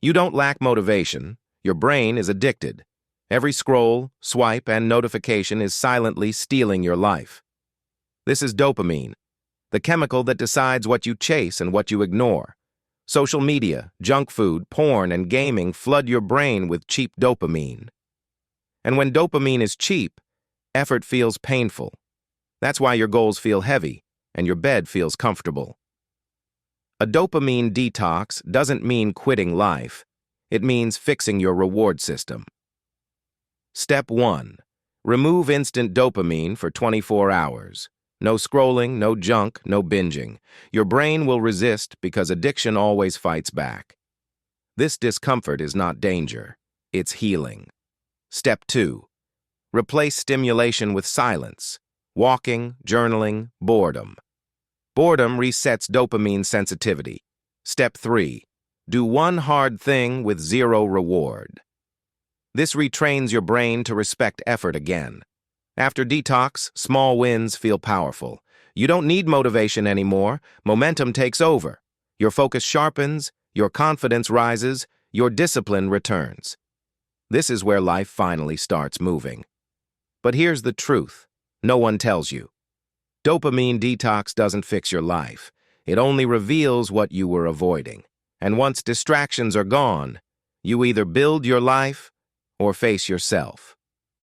You don't lack motivation. Your brain is addicted. Every scroll, swipe, and notification is silently stealing your life. This is dopamine, the chemical that decides what you chase and what you ignore. Social media, junk food, porn, and gaming flood your brain with cheap dopamine. And when dopamine is cheap, effort feels painful. That's why your goals feel heavy and your bed feels comfortable. A dopamine detox doesn't mean quitting life. It means fixing your reward system. Step 1. Remove instant dopamine for 24 hours. No scrolling, no junk, no binging. Your brain will resist because addiction always fights back. This discomfort is not danger. It's healing. Step 2. Replace stimulation with silence. Walking, journaling, boredom. Boredom resets dopamine sensitivity. Step 3. Do one hard thing with zero reward. This retrains your brain to respect effort again. After detox, small wins feel powerful. You don't need motivation anymore. Momentum takes over. Your focus sharpens, your confidence rises, your discipline returns. This is where life finally starts moving. But here's the truth. No one tells you. Dopamine detox doesn't fix your life. It only reveals what you were avoiding. And once distractions are gone, you either build your life or face yourself.